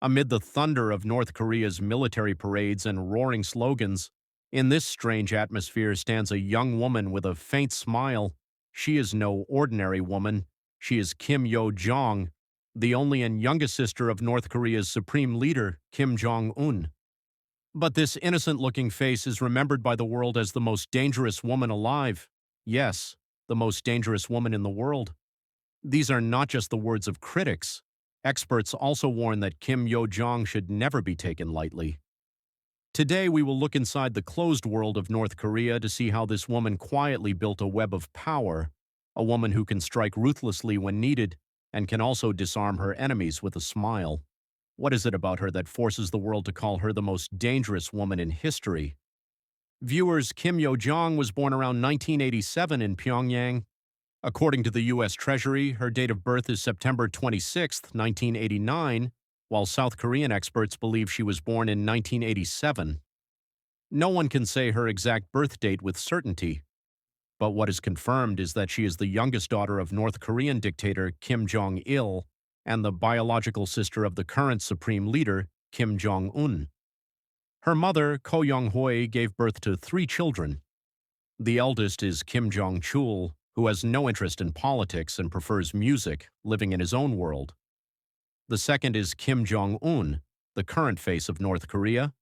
Amid the thunder of North Korea's military parades and roaring slogans, in this strange atmosphere stands a young woman with a faint smile. She is no ordinary woman. She is Kim Yo Jong, the only and youngest sister of North Korea's supreme leader, Kim Jong Un. But this innocent-looking face is remembered by the world as the most dangerous woman alive. Yes, the most dangerous woman in the world. These are not just the words of critics. Experts also warn that Kim Yo Jong should never be taken lightly. Today, we will look inside the closed world of North Korea to see how this woman quietly built a web of power, a woman who can strike ruthlessly when needed and can also disarm her enemies with a smile. What is it about her that forces the world to call her the most dangerous woman in history? Viewers, Kim Yo Jong was born around 1987 in Pyongyang. According to the U.S. Treasury, her date of birth is September 26, 1989, while South Korean experts believe she was born in 1987. No one can say her exact birth date with certainty, but what is confirmed is that she is the youngest daughter of North Korean dictator Kim Jong Il and the biological sister of the current supreme leader, Kim Jong Un. Her mother, Ko Young-hoi, gave birth to 3 children. The eldest is Kim Jong-chul, who has no interest in politics and prefers music, living in his own world. The second is Kim Jong-un, the current face of North Korea,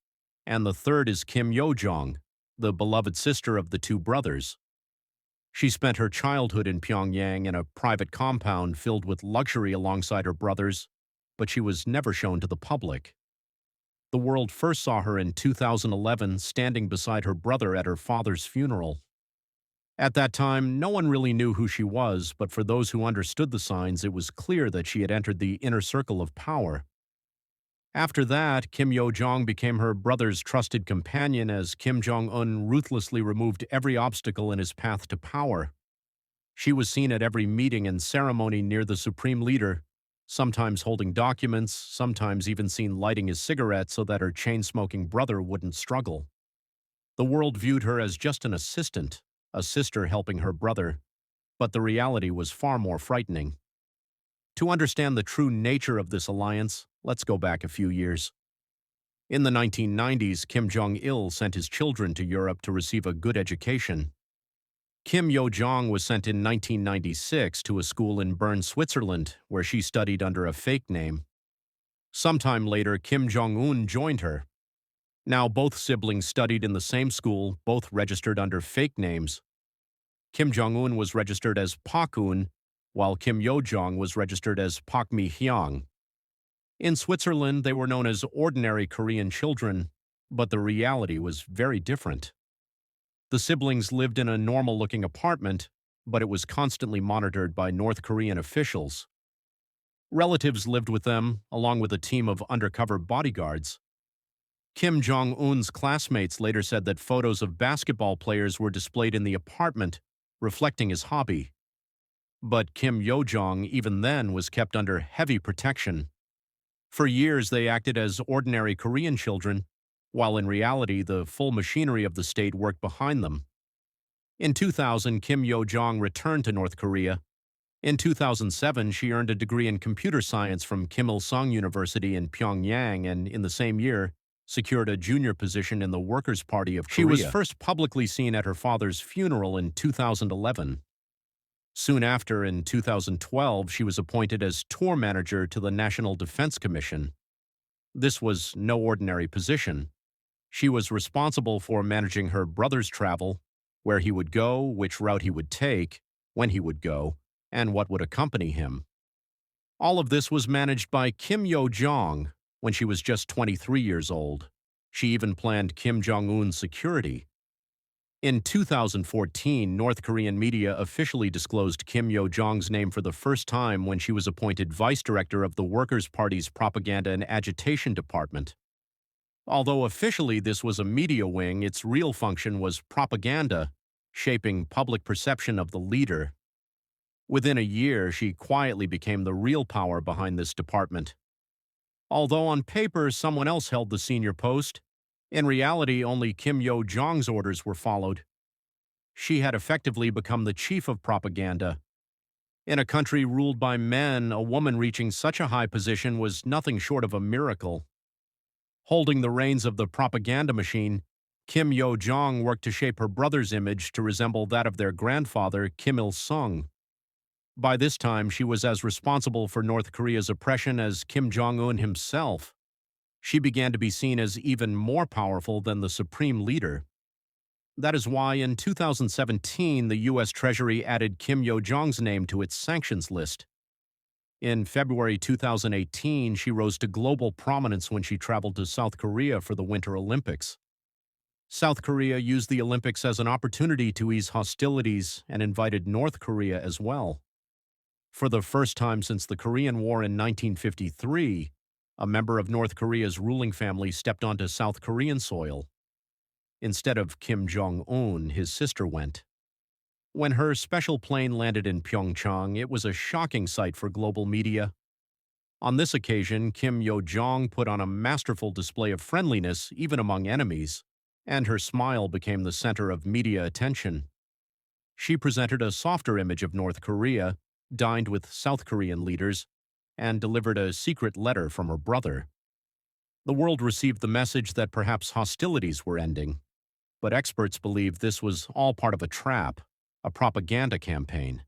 and the third is Kim Yo Jong, the beloved sister of the 2 brothers. She spent her childhood in Pyongyang in a private compound filled with luxury alongside her brothers, but she was never shown to the public. The world first saw her in 2011 standing beside her brother at her father's funeral. At that time, no one really knew who she was, but for those who understood the signs, it was clear that she had entered the inner circle of power. After that, Kim Yo Jong became her brother's trusted companion as Kim Jong Un ruthlessly removed every obstacle in his path to power. She was seen at every meeting and ceremony near the supreme leader, sometimes holding documents, sometimes even seen lighting his cigarette so that her chain-smoking brother wouldn't struggle. The world viewed her as just an assistant, a sister helping her brother, but the reality was far more frightening. To understand the true nature of this alliance, let's go back a few years. In the 1990s, Kim Jong-il sent his children to Europe to receive a good education. Kim Yo Jong was sent in 1996 to a school in Bern, Switzerland, where she studied under a fake name. Sometime later, Kim Jong Un joined her. Now, both siblings studied in the same school, both registered under fake names. Kim Jong Un was registered as Pak Un, while Kim Yo Jong was registered as Pak Mi Hyang. In Switzerland, they were known as ordinary Korean children, but the reality was very different. The siblings lived in a normal-looking apartment, but it was constantly monitored by North Korean officials. Relatives lived with them, along with a team of undercover bodyguards. Kim Jong-un's classmates later said that photos of basketball players were displayed in the apartment, reflecting his hobby. But Kim Yo Jong, even then, was kept under heavy protection. For years, they acted as ordinary Korean children, while in reality, the full machinery of the state worked behind them. In 2000, Kim Yo Jong returned to North Korea. In 2007, she earned a degree in computer science from Kim Il-sung University in Pyongyang, and in the same year, secured a junior position in the Workers' Party of Korea. She was first publicly seen at her father's funeral in 2011. Soon after, in 2012, she was appointed as tour manager to the National Defense Commission. This was no ordinary position. She was responsible for managing her brother's travel, where he would go, which route he would take, when he would go, and what would accompany him. All of this was managed by Kim Yo Jong when she was just 23 years old. She even planned Kim Jong-un's security. In 2014, North Korean media officially disclosed Kim Yo Jong's name for the first time when she was appointed vice director of the Workers' Party's Propaganda and Agitation Department. Although officially this was a media wing, its real function was propaganda, shaping public perception of the leader. Within a year, she quietly became the real power behind this department. Although on paper someone else held the senior post, in reality only Kim Yo Jong's orders were followed. She had effectively become the chief of propaganda. In a country ruled by men, a woman reaching such a high position was nothing short of a miracle. Holding the reins of the propaganda machine, Kim Yo Jong worked to shape her brother's image to resemble that of their grandfather, Kim Il Sung. By this time, she was as responsible for North Korea's oppression as Kim Jong Un himself. She began to be seen as even more powerful than the supreme leader. That is why in 2017, the U.S. Treasury added Kim Yo Jong's name to its sanctions list. In February 2018, she rose to global prominence when she traveled to South Korea for the Winter Olympics. South Korea used the Olympics as an opportunity to ease hostilities and invited North Korea as well. For the first time since the Korean War in 1953, a member of North Korea's ruling family stepped onto South Korean soil. Instead of Kim Jong Un, his sister went. When her special plane landed in Pyeongchang, it was a shocking sight for global media. On this occasion, Kim Yo Jong put on a masterful display of friendliness even among enemies, and her smile became the center of media attention. She presented a softer image of North Korea, dined with South Korean leaders, and delivered a secret letter from her brother. The world received the message that perhaps hostilities were ending, but experts believe this was all part of a trap, a propaganda campaign.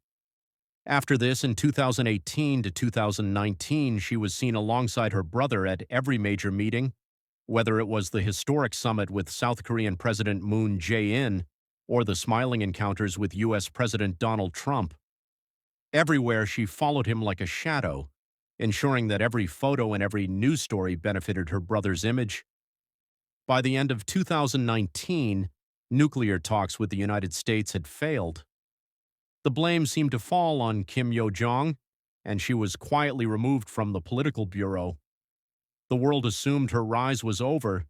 After this, in 2018 to 2019, she was seen alongside her brother at every major meeting, whether it was the historic summit with South Korean President Moon Jae-in or the smiling encounters with U.S. President Donald Trump. Everywhere she followed him like a shadow, ensuring that every photo and every news story benefited her brother's image. By the end of 2019, nuclear talks with the United States had failed. The blame seemed to fall on Kim Yo Jong, and she was quietly removed from the political bureau. The world assumed her rise was over,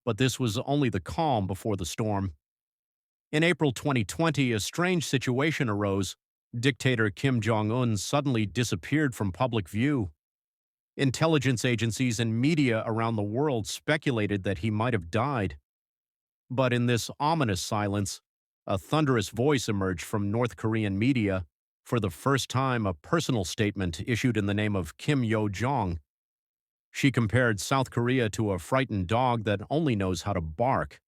but this was only the calm before the storm. In April 2020, a strange situation arose. Dictator Kim Jong Un suddenly disappeared from public view. Intelligence agencies and media around the world speculated that he might have died. But in this ominous silence, a thunderous voice emerged from North Korean media, for the first time a personal statement issued in the name of Kim Yo Jong. She compared South Korea to a frightened dog that only knows how to bark.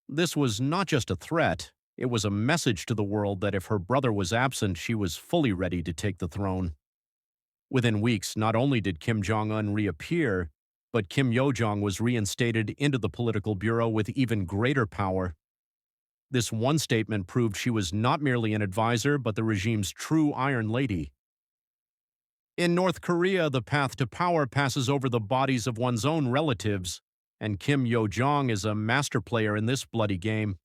This was not just a threat, it was a message to the world that if her brother was absent, she was fully ready to take the throne. Within weeks, not only did Kim Jong Un reappear, but Kim Yo Jong was reinstated into the political bureau with even greater power. This one statement proved she was not merely an advisor, but the regime's true Iron Lady. In North Korea, the path to power passes over the bodies of one's own relatives, and Kim Yo Jong is a master player in this bloody game.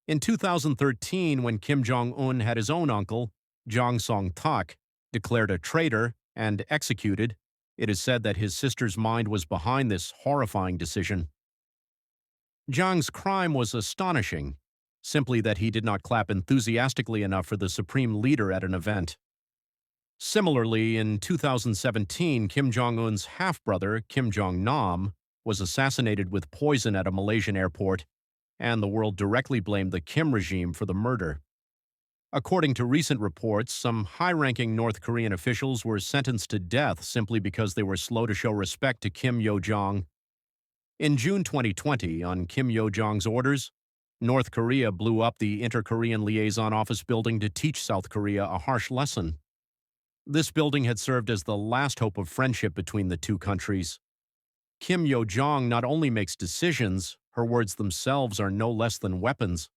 In 2013, when Kim Jong Un had his own uncle, Jong Song-tak, declared a traitor and executed, it is said that his sister's mind was behind this horrifying decision. Jong's crime was astonishing, simply that he did not clap enthusiastically enough for the supreme leader at an event. Similarly, in 2017, Kim Jong-un's half-brother, Kim Jong-nam, was assassinated with poison at a Malaysian airport, and the world directly blamed the Kim regime for the murder. According to recent reports, some high-ranking North Korean officials were sentenced to death simply because they were slow to show respect to Kim Yo Jong. In June 2020, on Kim Yo Jong's orders, North Korea blew up the Inter-Korean Liaison Office building to teach South Korea a harsh lesson. This building had served as the last hope of friendship between the two countries. Kim Yo Jong not only makes decisions, her words themselves are no less than weapons.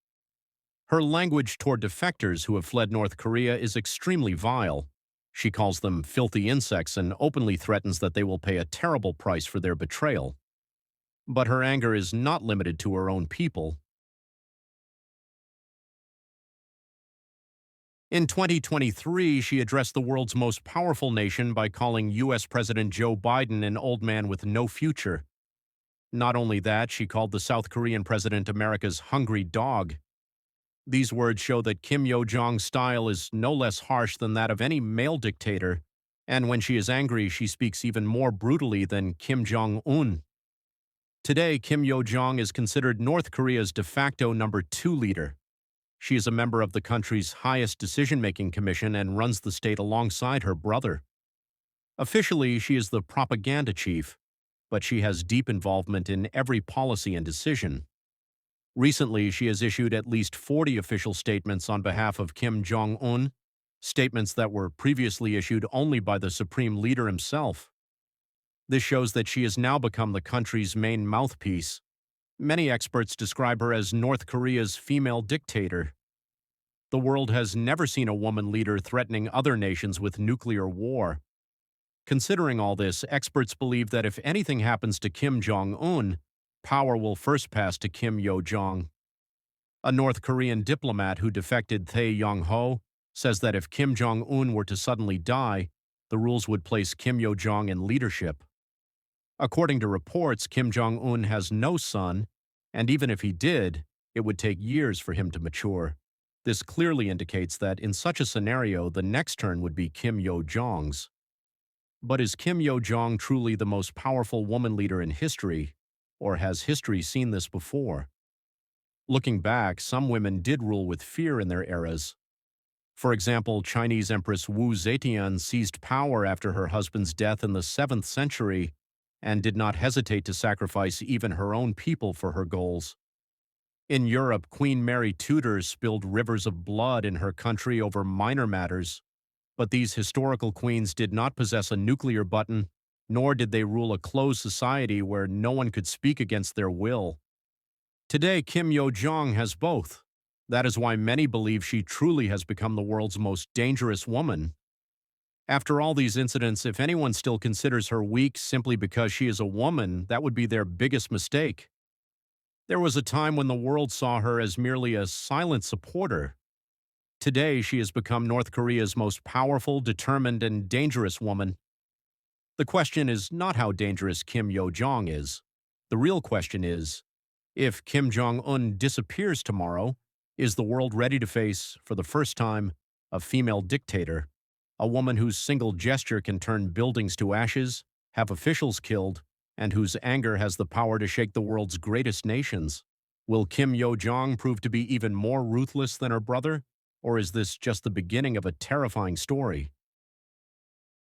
Her language toward defectors who have fled North Korea is extremely vile. She calls them filthy insects and openly threatens that they will pay a terrible price for their betrayal. But her anger is not limited to her own people. In 2023, she addressed the world's most powerful nation by calling U.S. President Joe Biden an old man with no future. Not only that, she called the South Korean president America's hungry dog. These words show that Kim Yo Jong's style is no less harsh than that of any male dictator, and when she is angry, she speaks even more brutally than Kim Jong Un. Today, Kim Yo Jong is considered North Korea's de facto number 2 leader. She is a member of the country's highest decision-making commission and runs the state alongside her brother. Officially, she is the propaganda chief, but she has deep involvement in every policy and decision. Recently, she has issued at least 40 official statements on behalf of Kim Jong Un, statements that were previously issued only by the supreme leader himself. This shows that she has now become the country's main mouthpiece. Many experts describe her as North Korea's female dictator. The world has never seen a woman leader threatening other nations with nuclear war. Considering all this, experts believe that if anything happens to Kim Jong Un, power will first pass to Kim Yo Jong. A North Korean diplomat who defected Tae Yong-ho says that if Kim Jong Un were to suddenly die, the rules would place Kim Yo Jong in leadership. According to reports, Kim Jong Un has no son, and even if he did, it would take years for him to mature. This clearly indicates that in such a scenario, the next turn would be Kim Yo Jong's. But is Kim Yo Jong truly the most powerful woman leader in history, or has history seen this before? Looking back, some women did rule with fear in their eras. For example, Chinese Empress Wu Zetian seized power after her husband's death in the 7th century and did not hesitate to sacrifice even her own people for her goals. In Europe, Queen Mary Tudor spilled rivers of blood in her country over minor matters, but these historical queens did not possess a nuclear button, nor did they rule a closed society where no one could speak against their will. Today, Kim Yo Jong has both. That is why many believe she truly has become the world's most dangerous woman. After all these incidents, if anyone still considers her weak simply because she is a woman, that would be their biggest mistake. There was a time when the world saw her as merely a silent supporter. Today, she has become North Korea's most powerful, determined, and dangerous woman. The question is not how dangerous Kim Yo Jong is. The real question is, if Kim Jong Un disappears tomorrow, is the world ready to face, for the first time, a female dictator, a woman whose single gesture can turn buildings to ashes, have officials killed, and whose anger has the power to shake the world's greatest nations? Will Kim Yo Jong prove to be even more ruthless than her brother? Or is this just the beginning of a terrifying story?